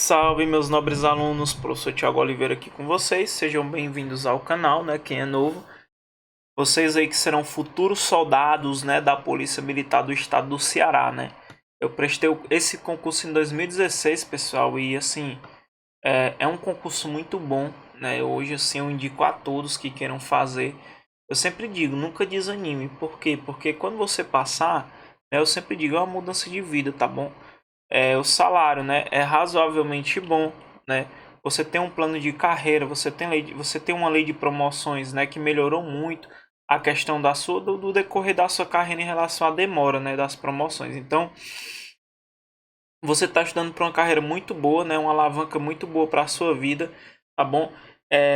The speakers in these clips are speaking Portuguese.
Salve meus nobres alunos, professor Thiago Oliveira aqui com vocês, sejam bem-vindos ao canal, né, quem é novo, vocês aí que serão futuros soldados, né, da Polícia Militar do Estado do Ceará, né, eu prestei esse concurso em 2016, pessoal, e assim, é um concurso muito bom, né, hoje assim eu indico a todos que queiram fazer, eu sempre digo, nunca desanime, por quê? Porque quando você passar, né, eu sempre digo, é uma mudança de vida, tá bom? O salário, né, é razoavelmente bom, né? Você tem um plano de carreira, você tem uma lei de promoções, né, que melhorou muito a questão do decorrer da sua carreira em relação à demora, né, das promoções. Então, você está estudando para uma carreira muito boa, né, uma alavanca muito boa para a sua vida, tá bom?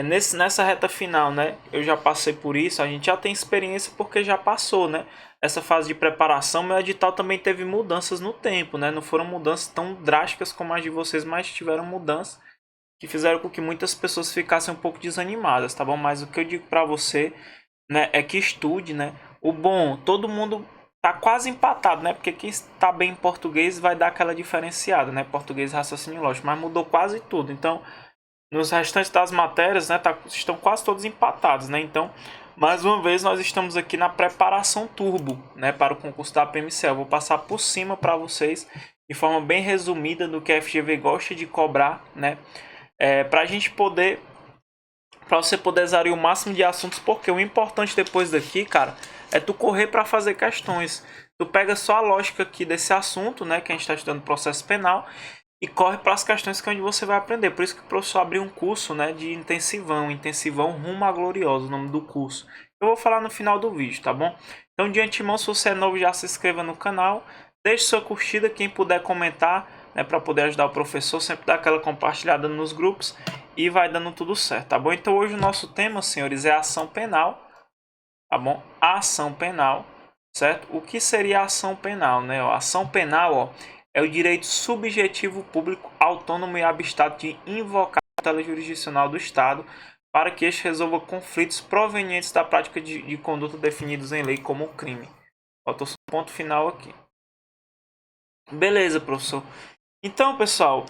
Nessa reta final, né, eu já passei por isso, a gente já tem experiência porque já passou, né? Essa fase de preparação, meu edital também teve mudanças no tempo, né? Não foram mudanças tão drásticas como as de vocês, mas tiveram mudanças que fizeram com que muitas pessoas ficassem um pouco desanimadas, tá bom? Mas o que eu digo para você, né, é que estude, né? O bom, todo mundo tá quase empatado, né? Porque quem está bem em português vai dar aquela diferenciada, né? Português, raciocínio lógico, mas mudou quase tudo. Então, nos restantes das matérias, né, estão quase todos empatados, né? Então, mais uma vez, nós estamos aqui na preparação turbo, né, para o concurso da PMC. Eu vou passar por cima para vocês, de forma bem resumida, do que a FGV gosta de cobrar, né? Para a gente poder, para você poder exaurir o máximo de assuntos, porque o importante depois daqui, cara, é tu correr para fazer questões. Tu pega só a lógica aqui desse assunto, né, que a gente está estudando processo penal, e corre para as questões que é onde você vai aprender. Por isso que o professor abriu um curso, né, de intensivão rumo à gloriosa, o nome do curso. Eu vou falar no final do vídeo, tá bom? Então, de antemão, se você é novo, já se inscreva no canal, deixe sua curtida, quem puder comentar, né, para poder ajudar o professor, sempre dá aquela compartilhada nos grupos e vai dando tudo certo, tá bom? Então, hoje o nosso tema, senhores, é ação penal, tá bom? Ação penal, certo? O que seria a ação penal, né? A ação penal, ó, é o direito subjetivo público autônomo e abstrato de invocar a tutela jurisdicional do Estado para que este resolva conflitos provenientes da prática de conduta definidos em lei como crime. Faltou só um ponto final aqui. Beleza, professor. Então, pessoal,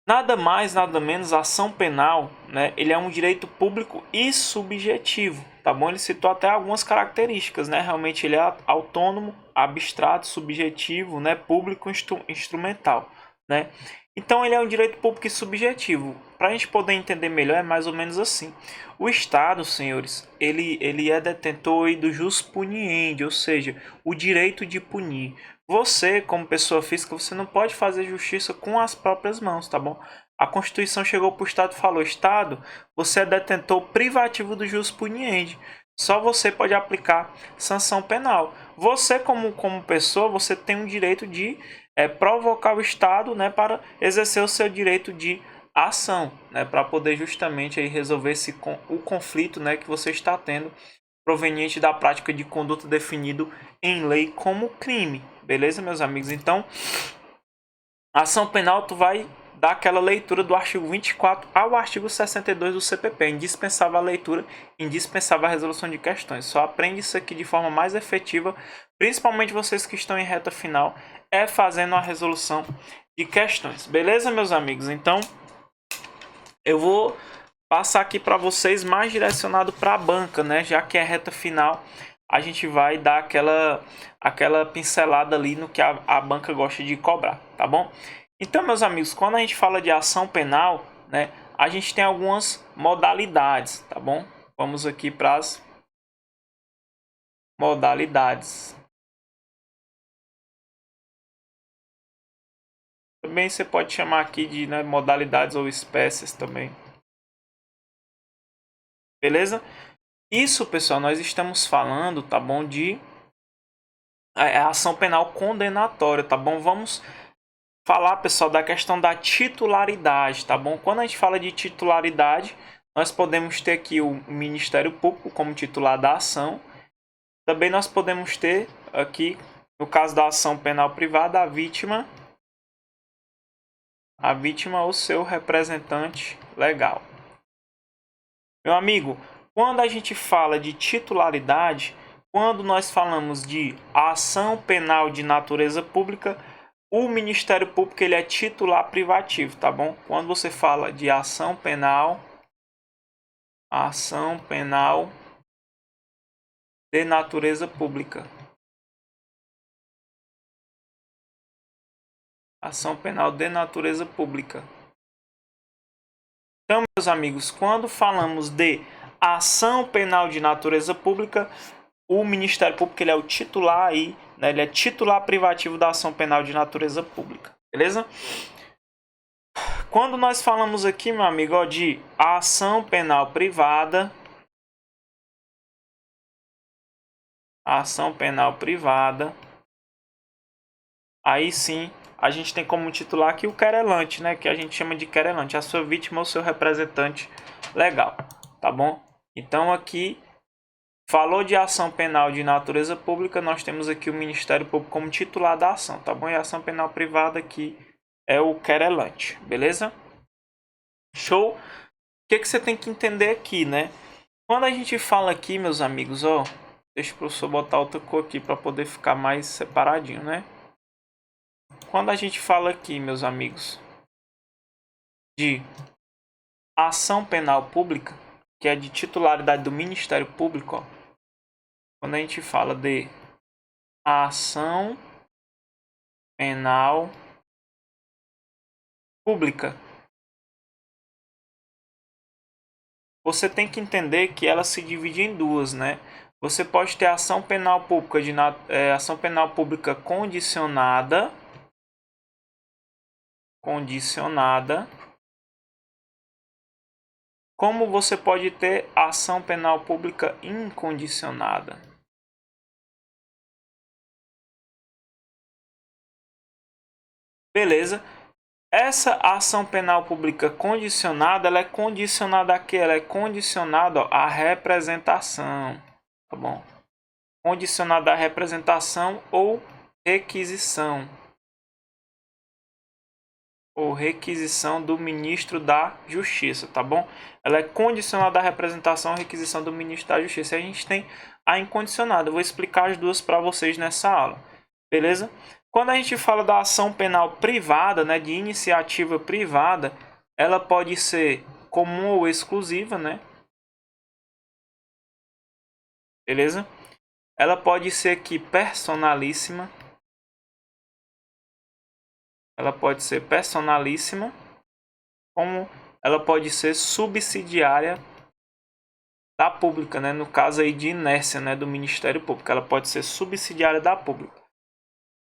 nada mais, nada menos, a ação penal, né? Ele é um direito público e subjetivo, tá bom? Ele citou até algumas características, né? Realmente ele é autônomo, abstrato, subjetivo, né? Público, instrumental, né? Então ele é um direito público e subjetivo. Para a gente poder entender melhor, é mais ou menos assim. O Estado, senhores, ele é detentor aí do jus puniendi, ou seja, o direito de punir. Você, como pessoa física, você não pode fazer justiça com as próprias mãos, tá bom? A Constituição chegou para o Estado e falou: Estado, você é detentor privativo do jus puniendi. Só você pode aplicar sanção penal. Você, como pessoa, você tem o direito de provocar o Estado, né, para exercer o seu direito de ação, né, para poder justamente aí resolver o conflito, né, que você está tendo proveniente da prática de conduta definido em lei como crime. Beleza, meus amigos? Então, ação penal, tu vai dar aquela leitura do artigo 24 ao artigo 62 do CPP. Indispensável a leitura, indispensável a resolução de questões. Só aprende isso aqui de forma mais efetiva, principalmente vocês que estão em reta final, é fazendo a resolução de questões. Beleza, meus amigos? Então, eu vou passar aqui para vocês mais direcionado para a banca, né? Já que é reta final, a gente vai dar aquela pincelada ali no que a banca gosta de cobrar, tá bom? Então, meus amigos, quando a gente fala de ação penal, né, a gente tem algumas modalidades, tá bom? Vamos aqui para as modalidades. Também você pode chamar aqui de, né, modalidades ou espécies também. Beleza? Isso, pessoal, nós estamos falando, tá bom, de ação penal condenatória, tá bom? Vamos falar, pessoal, da questão da titularidade, tá bom? Quando a gente fala de titularidade, nós podemos ter aqui o Ministério Público como titular da ação. Também nós podemos ter aqui, no caso da ação penal privada, a vítima ou seu representante legal. Meu amigo, quando a gente fala de titularidade, quando nós falamos de ação penal de natureza pública, O Ministério Público ele é titular privativo, tá bom? Quando você fala de ação penal de natureza pública. Ação penal de natureza pública. Então, meus amigos, quando falamos de ação penal de natureza pública, o Ministério Público ele é o titular aí, né? Ele é titular privativo da ação penal de natureza pública, beleza? Quando nós falamos aqui, meu amigo, ó, de ação penal privada, aí sim a gente tem como titular aqui o querelante, né? Que a gente chama de querelante, a sua vítima ou seu representante legal, tá bom? Então aqui falou de ação penal de natureza pública, nós temos aqui o Ministério Público como titular da ação, tá bom? E a ação penal privada aqui é o querelante, beleza? Show? O que você tem que entender aqui, né? Quando a gente fala aqui, meus amigos, ó, deixa o professor botar outra cor aqui para poder ficar mais separadinho, né? Quando a gente fala aqui, meus amigos, de ação penal pública, que é de titularidade do Ministério Público, ó, quando a gente fala de ação penal pública, você tem que entender que ela se divide em duas, né? Você pode ter ação penal pública ação penal pública condicionada, como você pode ter ação penal pública incondicionada. Beleza? Essa ação penal pública condicionada, ela é condicionada a quê? Ela é condicionada à representação, tá bom? Condicionada à representação ou requisição. Ou requisição do ministro da Justiça, tá bom? Ela é condicionada à representação ou requisição do ministro da Justiça. A gente tem a incondicionada. Eu vou explicar as duas para vocês nessa aula, beleza? Quando a gente fala da ação penal privada, né, de iniciativa privada, ela pode ser comum ou exclusiva, né? Beleza? Ela pode ser aqui personalíssima. Ela pode ser personalíssima, como ela pode ser subsidiária da pública, né? No caso aí de inércia, né, do Ministério Público, ela pode ser subsidiária da pública.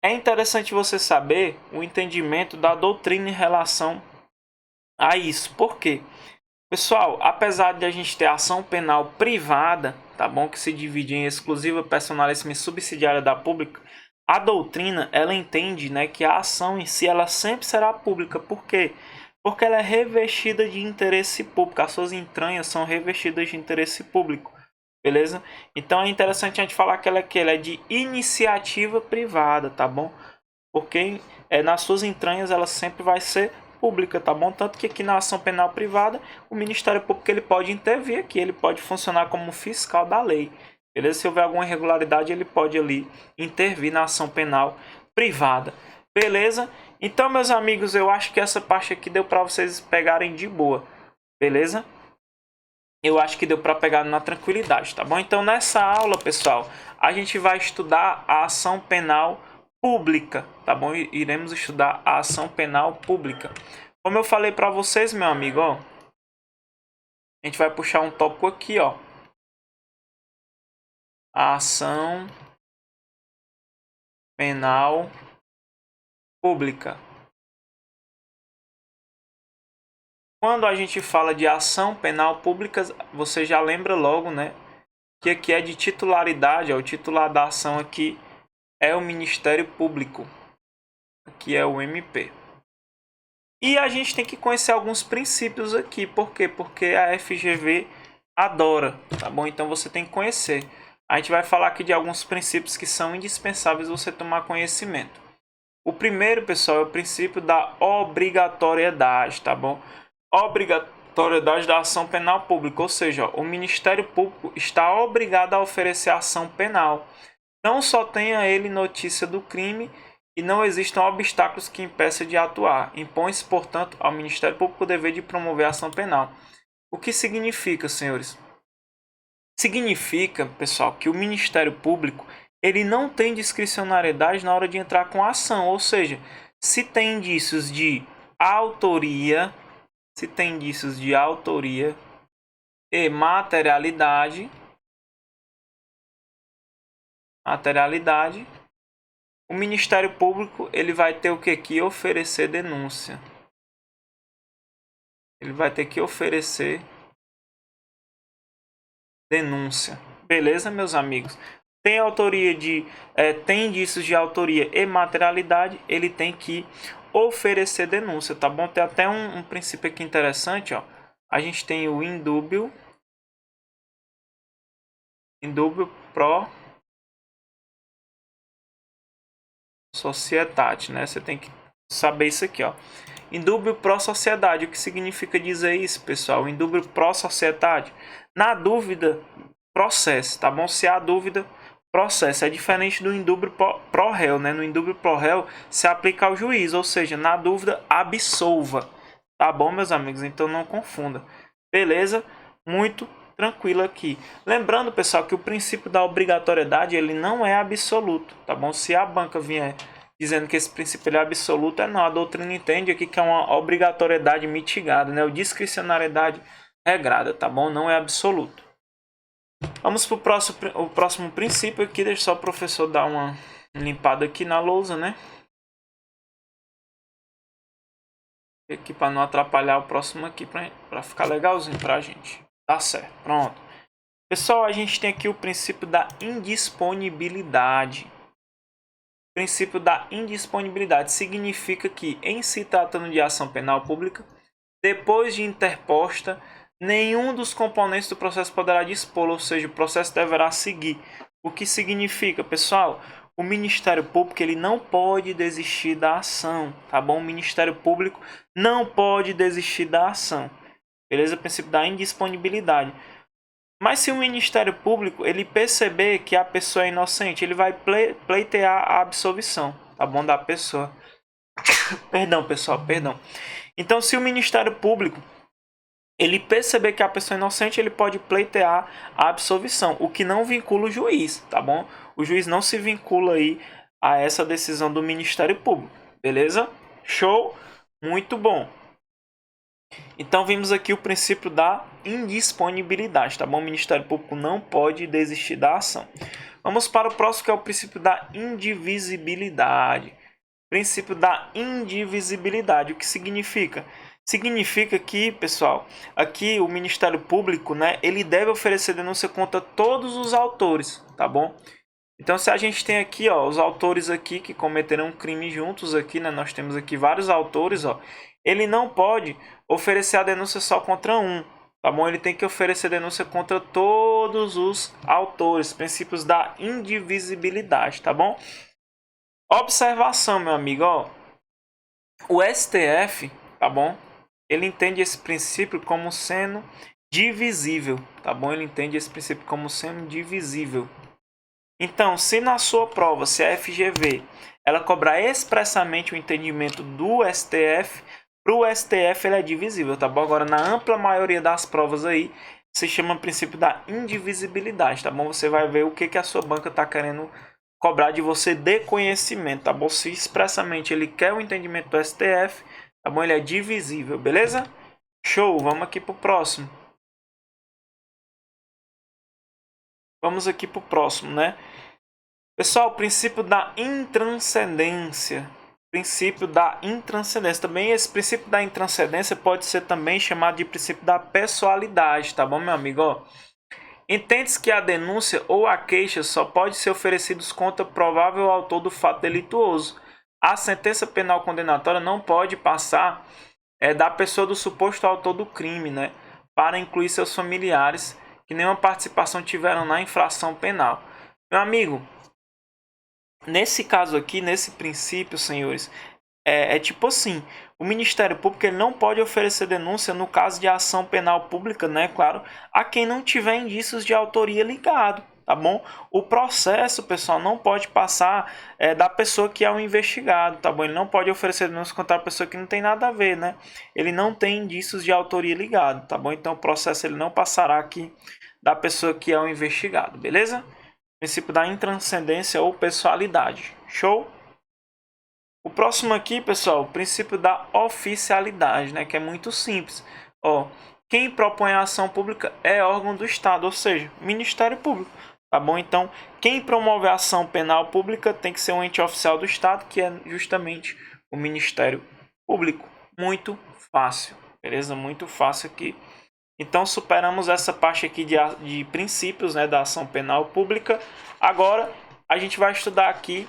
É interessante você saber o entendimento da doutrina em relação a isso. Por quê? Pessoal, apesar de a gente ter ação penal privada, tá bom? Que se divide em exclusiva, personalíssima e subsidiária da pública, a doutrina, ela entende, né, que a ação em si, ela sempre será pública. Por quê? Porque ela é revestida de interesse público. As suas entranhas são revestidas de interesse público. Beleza? Então é interessante a gente falar que ela é de iniciativa privada, tá bom? Porque nas suas entranhas ela sempre vai ser pública, tá bom? Tanto que aqui na ação penal privada, o Ministério Público ele pode intervir aqui, ele pode funcionar como fiscal da lei. Beleza? Se houver alguma irregularidade, ele pode ali intervir na ação penal privada. Beleza? Então, meus amigos, eu acho que essa parte aqui deu para vocês pegarem de boa. Beleza? Eu acho que deu para pegar na tranquilidade, tá bom? Então, nessa aula, pessoal, a gente vai estudar a ação penal pública, tá bom? Iremos estudar a ação penal pública. Como eu falei para vocês, meu amigo, ó, a gente vai puxar um tópico aqui, ó. A ação penal pública. Quando a gente fala de ação penal pública, você já lembra logo, né? Que aqui é de titularidade, ó, o titular da ação aqui é o Ministério Público. Aqui é o MP. E a gente tem que conhecer alguns princípios aqui. Por quê? Porque a FGV adora, tá bom? Então você tem que conhecer. A gente vai falar aqui de alguns princípios que são indispensáveis você tomar conhecimento. O primeiro, pessoal, é o princípio da obrigatoriedade, tá bom? Obrigatoriedade da ação penal pública, ou seja, o Ministério Público está obrigado a oferecer ação penal. Não só tenha ele notícia do crime e não existam obstáculos que impeçam de atuar. Impõe-se, portanto, ao Ministério Público o dever de promover a ação penal. O que significa, senhores? Significa, pessoal, que o Ministério Público ele não tem discricionariedade na hora de entrar com a ação, ou seja, se tem indícios de autoria, e materialidade, o Ministério Público ele vai ter o que oferecer denúncia. Ele vai ter que oferecer denúncia. Beleza, meus amigos? Tem tem indícios de autoria e materialidade, ele tem que oferecer denúncia, tá bom? Tem até um princípio aqui interessante, ó. A gente tem o indúbio pro societate, né? Você tem que saber isso aqui, ó. Indúbio pro sociedade. O que significa dizer isso, pessoal? Indúbio pro societate. Na dúvida, processo, tá bom? Se há dúvida, processo. É diferente do indúbio pro réu, né? No indúbio pro réu se aplica ao juiz, ou seja, na dúvida, absolva. Tá bom, meus amigos? Então não confunda. Beleza? Muito tranquilo aqui. Lembrando, pessoal, que o princípio da obrigatoriedade ele não é absoluto, tá bom? Se a banca vier dizendo que esse princípio é absoluto, não. A doutrina entende aqui que é uma obrigatoriedade mitigada, né? O discricionariedade regrada, tá bom? Não é absoluto. Vamos para o próximo princípio aqui. Deixa só o professor dar uma limpada aqui na lousa, né? Aqui para não atrapalhar o próximo aqui, para ficar legalzinho para a gente. Tá certo, pronto. Pessoal, a gente tem aqui o princípio da indisponibilidade. O princípio da indisponibilidade significa que, em se tratando de ação penal pública, depois de interposta, nenhum dos componentes do processo poderá dispô-la, ou seja, o processo deverá seguir. O que significa, pessoal? O Ministério Público ele não pode desistir da ação, tá bom? O Ministério Público não pode desistir da ação. Beleza? O princípio da indisponibilidade. Mas se o Ministério Público ele perceber que a pessoa é inocente, ele vai pleitear a absolvição, tá bom? Da pessoa. Perdão, pessoal, perdão. Então, se o Ministério Público ele perceber que a pessoa é inocente, ele pode pleitear a absolvição, o que não vincula o juiz, tá bom? O juiz não se vincula aí a essa decisão do Ministério Público, beleza? Show? Muito bom. Então vimos aqui o princípio da indisponibilidade, tá bom? O Ministério Público não pode desistir da ação. Vamos para o próximo, que é o princípio da indivisibilidade. Princípio da indivisibilidade, o que significa? Significa que, pessoal, aqui o Ministério Público, né, ele deve oferecer denúncia contra todos os autores, tá bom? Então, se a gente tem aqui, ó, os autores aqui que cometeram um crime juntos aqui, né, nós temos aqui vários autores, ó, ele não pode oferecer a denúncia só contra um, tá bom? Ele tem que oferecer denúncia contra todos os autores, princípios da indivisibilidade, tá bom? Observação, meu amigo, ó, o STF, tá bom? Ele entende esse princípio como sendo divisível, tá bom? Ele entende esse princípio como sendo divisível. Então, se na sua prova, se a FGV, ela cobrar expressamente o entendimento do STF, para o STF ele é divisível, tá bom? Agora, na ampla maioria das provas aí, se chama princípio da indivisibilidade, tá bom? Você vai ver o que a sua banca está querendo cobrar de você de conhecimento, tá bom? Se expressamente ele quer o entendimento do STF, tá bom? Ele é divisível, beleza? Show, vamos aqui pro próximo. Vamos aqui pro próximo, né? Pessoal, o princípio da intranscendência. Princípio da intranscendência. Também esse princípio da intranscendência pode ser também chamado de princípio da pessoalidade, tá bom, meu amigo? Ó, entende-se que a denúncia ou a queixa só pode ser oferecidos contra provável autor do fato delituoso. A sentença penal condenatória não pode passar da pessoa do suposto autor do crime, né, para incluir seus familiares que nenhuma participação tiveram na infração penal. Meu amigo, nesse caso aqui, nesse princípio, senhores, é tipo assim, o Ministério Público ele não pode oferecer denúncia no caso de ação penal pública, né, claro, a quem não tiver indícios de autoria ligado, tá bom? O processo, pessoal, não pode passar da pessoa que é o investigado, tá bom? Ele não pode oferecer denúncia contra a pessoa que não tem nada a ver, né? Ele não tem indícios de autoria ligado, tá bom? Então o processo ele não passará aqui da pessoa que é o investigado, beleza? Princípio da intranscendência ou pessoalidade. Show? O próximo aqui, pessoal, o princípio da oficialidade, né? Que é muito simples. Ó, quem propõe a ação pública é órgão do Estado, ou seja, Ministério Público, tá bom? Então, quem promove a ação penal pública tem que ser um ente oficial do Estado, que é justamente o Ministério Público. Muito fácil, beleza? Muito fácil aqui. Então, superamos essa parte aqui de princípios, né, da ação penal pública. Agora, a gente vai estudar aqui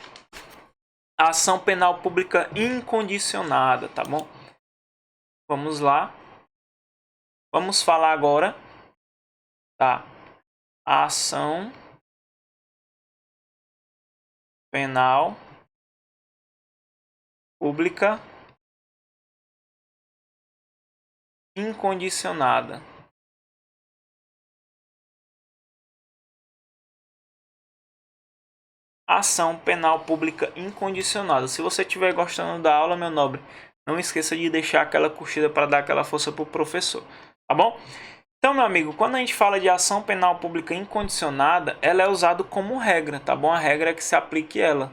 a ação penal pública incondicionada, tá bom? Vamos lá. Vamos falar agora da ação penal pública incondicionada. Ação penal pública incondicionada. Se você estiver gostando da aula, meu nobre, não esqueça de deixar aquela curtida para dar aquela força para o professor, tá bom? Então, meu amigo, quando a gente fala de ação penal pública incondicionada, ela é usada como regra, tá bom? A regra é que se aplique ela,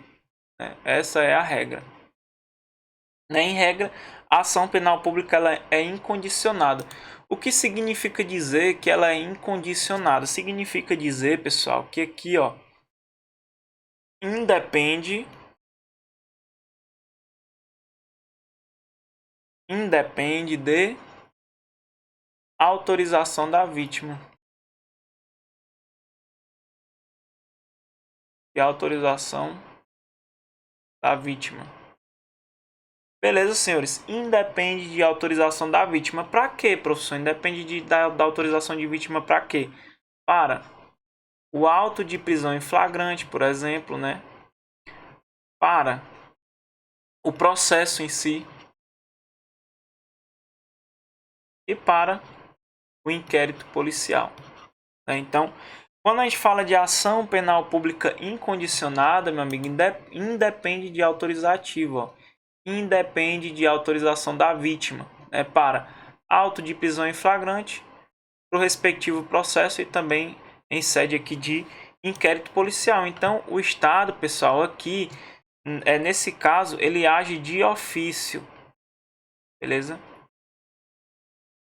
né? Essa é a regra. Em regra, a ação penal pública ela é incondicionada. O que significa dizer que ela é incondicionada? Significa dizer, pessoal, que aqui, ó, independe de autorização da vítima. E autorização da vítima. Beleza, senhores? Independe de autorização da vítima. Para quê, professor? Independe da autorização de vítima para quê? Para o auto de prisão em flagrante, por exemplo, né? Para o processo em si. E para o inquérito policial. Então, quando a gente fala de ação penal pública incondicionada, meu amigo, independe de autorizativo, ó. Independe de autorização da vítima, né, para auto de prisão em flagrante, para o respectivo processo e também em sede aqui de inquérito policial. Então, o Estado, pessoal, aqui, nesse caso, ele age de ofício, beleza?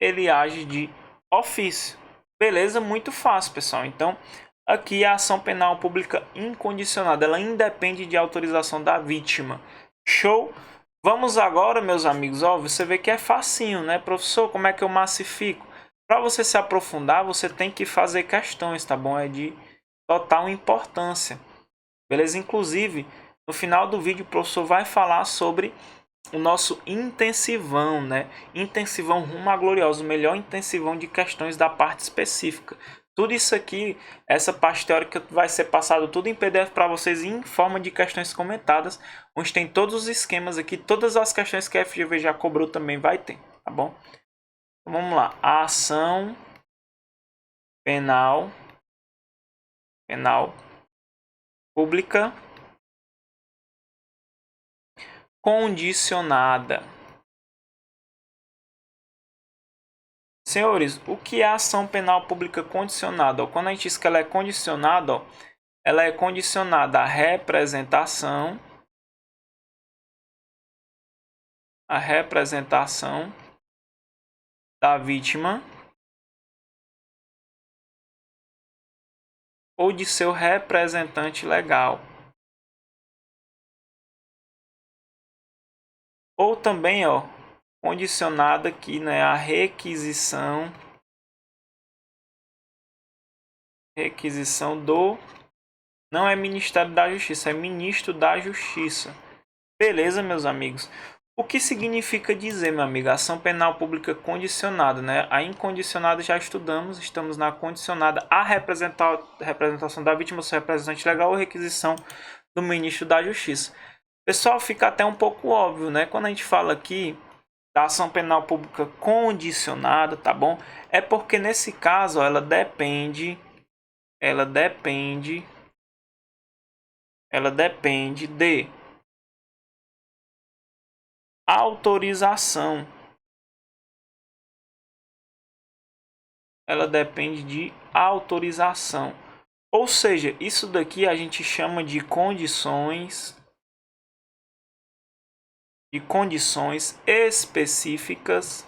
Ele age de ofício. Beleza? Muito fácil, pessoal. Então, aqui a ação penal pública incondicionada, ela independe de autorização da vítima. Show? Vamos agora, meus amigos, ó, você vê que é facinho, né? Professor, como é que eu massifico? Para você se aprofundar, você tem que fazer questões, tá bom? É de total importância. Beleza? Inclusive, no final do vídeo, o professor vai falar sobre o nosso intensivão, né? Intensivão rumo à gloriosa, o melhor intensivão de questões da parte específica. Tudo isso aqui, essa parte teórica vai ser passado tudo em PDF para vocês em forma de questões comentadas, onde tem todos os esquemas aqui, todas as questões que a FGV já cobrou também vai ter, tá bom? Então, vamos lá. A ação penal pública condicionada. Senhores, o que é ação penal pública condicionada? Quando a gente diz que ela é condicionada, ela é condicionada à representação da vítima ou de seu representante legal. Ou também, ó, condicionada aqui, né, a requisição do, não é Ministério da Justiça, é Ministro da Justiça. Beleza, meus amigos? O que significa dizer, meu amigo, ação penal pública condicionada, né? A incondicionada já estamos na condicionada, a representação da vítima, seu representante legal ou requisição do Ministro da Justiça. Pessoal, fica até um pouco óbvio, né? Quando a gente fala aqui da ação penal pública condicionada, tá bom? É porque nesse caso ó, ela depende ela depende de autorização. Ela depende de autorização. Ou seja, isso daqui a gente chama de condições específicas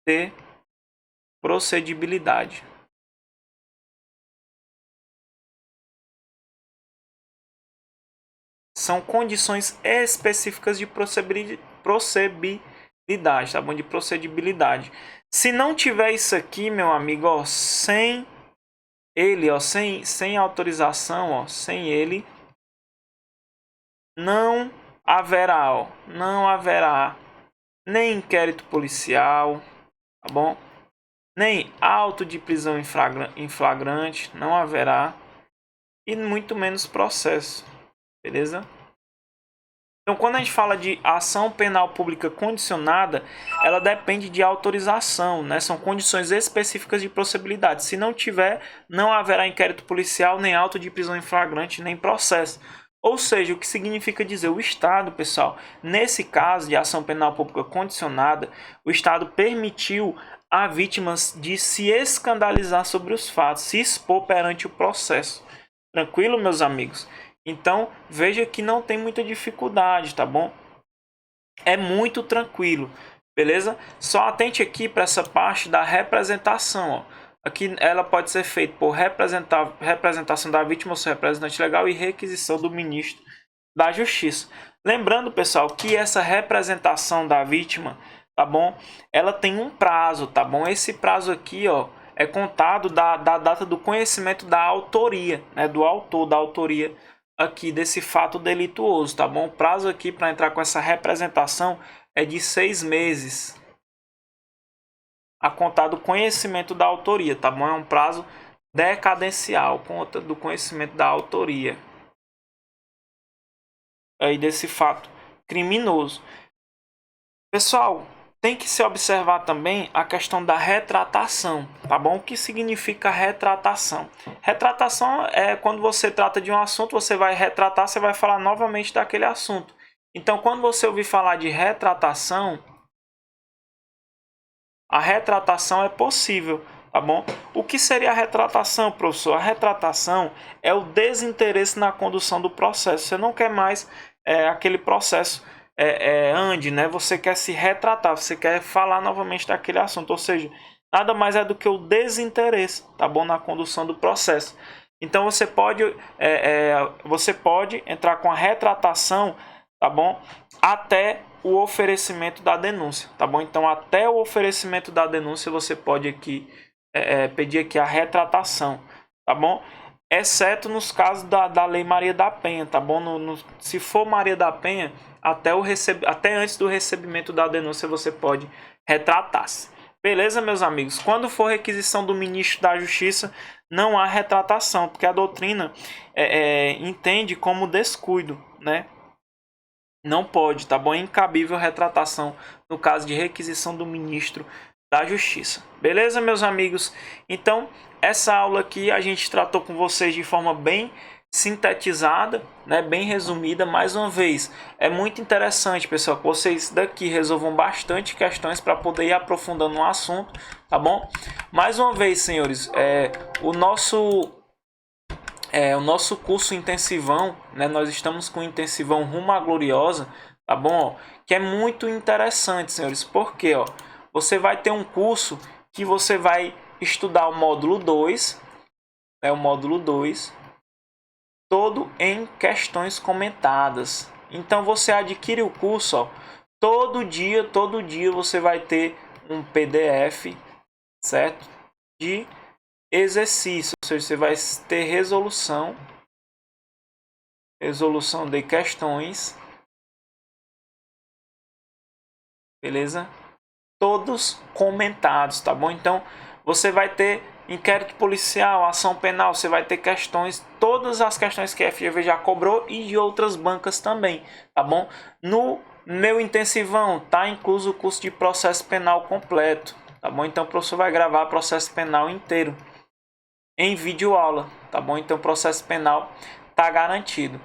de procedibilidade. São condições específicas de procedibilidade, tá bom? De procedibilidade. Se não tiver isso aqui, meu amigo, ó, sem ele, ó, sem autorização, ó, sem ele, não haverá nem inquérito policial, tá bom? Nem auto de prisão em flagrante, não haverá, e muito menos processo, beleza? Então, quando a gente fala de ação penal pública condicionada, ela depende de autorização, né? São condições específicas de procedibilidade. Se não tiver, não haverá inquérito policial, nem auto de prisão em flagrante, nem processo. Ou seja, o que significa dizer, o Estado, pessoal, nesse caso de ação penal pública condicionada, o Estado permitiu a vítimas de se escandalizar sobre os fatos, se expor perante o processo. Tranquilo, meus amigos? Então, veja que não tem muita dificuldade, tá bom? É muito tranquilo, beleza? Só atente aqui para essa parte da representação, ó. Aqui ela pode ser feita por representação da vítima ou seu representante legal e requisição do ministro da Justiça. Lembrando, pessoal, que essa representação da vítima, tá bom? Ela tem um prazo, tá bom? Esse prazo aqui, ó, é contado da data do conhecimento da autoria, né? Do autor da autoria aqui desse fato delituoso, tá bom? O prazo aqui para entrar com essa representação é de 6 meses a contar do conhecimento da autoria, tá bom? É um prazo decadencial, conta do conhecimento da autoria aí desse fato criminoso. Pessoal, tem que se observar também a questão da retratação, tá bom? O que significa retratação? Retratação é quando você trata de um assunto, você vai retratar, você vai falar novamente daquele assunto. Então, quando você ouvir falar de retratação, a retratação é possível, tá bom? O que seria a retratação, professor? A retratação é o desinteresse na condução do processo. Você não quer mais aquele processo ande, né? Você quer se retratar, você quer falar novamente daquele assunto, ou seja, nada mais é do que o desinteresse, tá bom, na condução do processo. Então você pode entrar com a retratação, tá bom, até o oferecimento da denúncia, tá bom? Então até o oferecimento da denúncia você pode aqui pedir aqui a retratação, tá bom? Exceto nos casos da Lei Maria da Penha, tá bom? Se for Maria da Penha, até antes do recebimento da denúncia você pode retratar-se. Beleza, meus amigos? Quando for requisição do ministro da Justiça, não há retratação, porque a doutrina entende como descuido, né? Não pode, tá bom? É incabível retratação no caso de requisição do ministro da Justiça. Beleza, meus amigos? Então, essa aula aqui a gente tratou com vocês de forma bem sintetizada, né, bem resumida. Mais uma vez, é muito interessante, pessoal, que vocês daqui resolvam bastante questões para poder ir aprofundando no assunto, tá bom? Mais uma vez, senhores, o nosso curso intensivão, né, nós estamos com o intensivão Rumo à Gloriosa, tá bom? Que é muito interessante, senhores, porque ó, você vai ter um curso que você vai estudar o módulo 2, né, o módulo 2, todo em questões comentadas. Então você adquire o curso, ó, todo dia você vai ter um PDF, certo? De exercício, ou seja, você vai ter resolução de questões, beleza? Todos comentados, tá bom? Então você vai ter inquérito policial, ação penal, você vai ter questões, todas as questões que a FGV já cobrou e de outras bancas também, tá bom? No meu intensivão tá incluso o curso de processo penal completo, tá bom? Então o professor vai gravar processo penal inteiro em videoaula, tá bom? Então o processo penal tá garantido.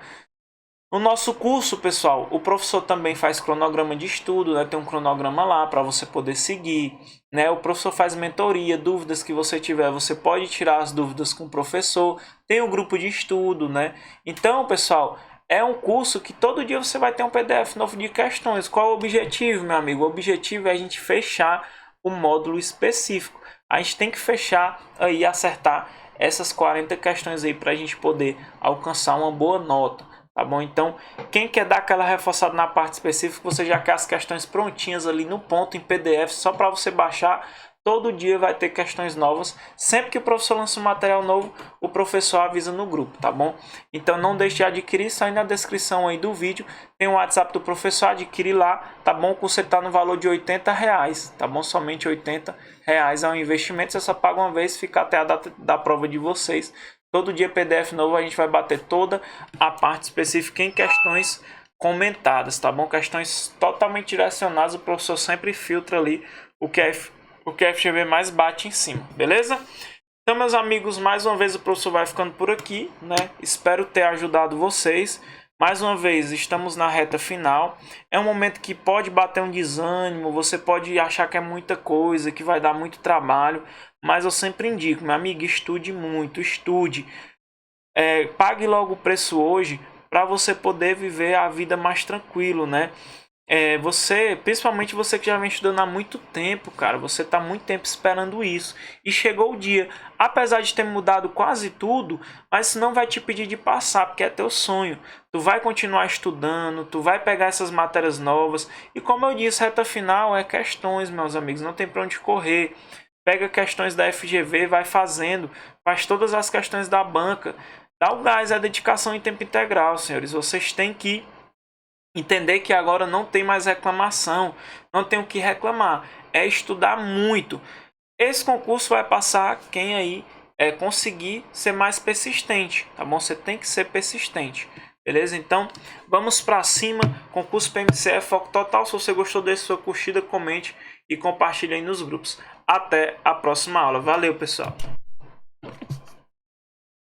No nosso curso, pessoal, o professor também faz cronograma de estudo, né? Tem um cronograma lá para você poder seguir, né? O professor faz mentoria, dúvidas que você tiver, você pode tirar as dúvidas com o professor. Tem um grupo de estudo, né? Então, pessoal, é um curso que todo dia você vai ter um PDF novo de questões. Qual é o objetivo, meu amigo? O objetivo é a gente fechar o módulo específico. A gente tem que fechar aí, acertar essas 40 questões aí para a gente poder alcançar uma boa nota. Tá bom? Então, quem quer dar aquela reforçada na parte específica, você já quer as questões prontinhas ali no ponto em PDF, só para você baixar. Todo dia vai ter questões novas. Sempre que o professor lança um material novo, o professor avisa no grupo, tá bom? Então não deixe de adquirir, isso aí na descrição aí do vídeo. Tem o WhatsApp do professor, adquire lá, tá bom? Você tá no valor de R$80, tá bom? Somente R$80 é um investimento, você só paga uma vez, fica até a data da prova de vocês. Todo dia PDF novo, a gente vai bater toda a parte específica em questões comentadas, tá bom? Questões totalmente direcionadas, o professor sempre filtra ali o que a FGV mais bate em cima, beleza? Então, meus amigos, mais uma vez o professor vai ficando por aqui, né? Espero ter ajudado vocês. Mais uma vez, estamos na reta final. É um momento que pode bater um desânimo, você pode achar que é muita coisa, que vai dar muito trabalho, mas eu sempre indico, meu amigo, estude muito, estude. Pague logo o preço hoje para você poder viver a vida mais tranquilo, né? Principalmente você que já vem estudando há muito tempo, cara, você está muito tempo esperando isso e chegou o dia, apesar de ter mudado quase tudo, mas isso não vai te pedir de passar, porque é teu sonho. Tu vai continuar estudando, tu vai pegar essas matérias novas e, como eu disse, reta final é questões, meus amigos, não tem para onde correr. Pega questões da FGV, vai fazendo, faz todas as questões da banca, dá o gás, a dedicação em tempo integral, senhores. Vocês têm que entender que agora não tem mais reclamação, não tem o que reclamar, é estudar muito. Esse concurso vai passar quem aí conseguir ser mais persistente, tá bom? Você tem que ser persistente, beleza? Então, vamos para cima, concurso PMCE é foco total. Se você gostou, deixe sua curtida, comente e compartilhe aí nos grupos. Até a próxima aula. Valeu, pessoal!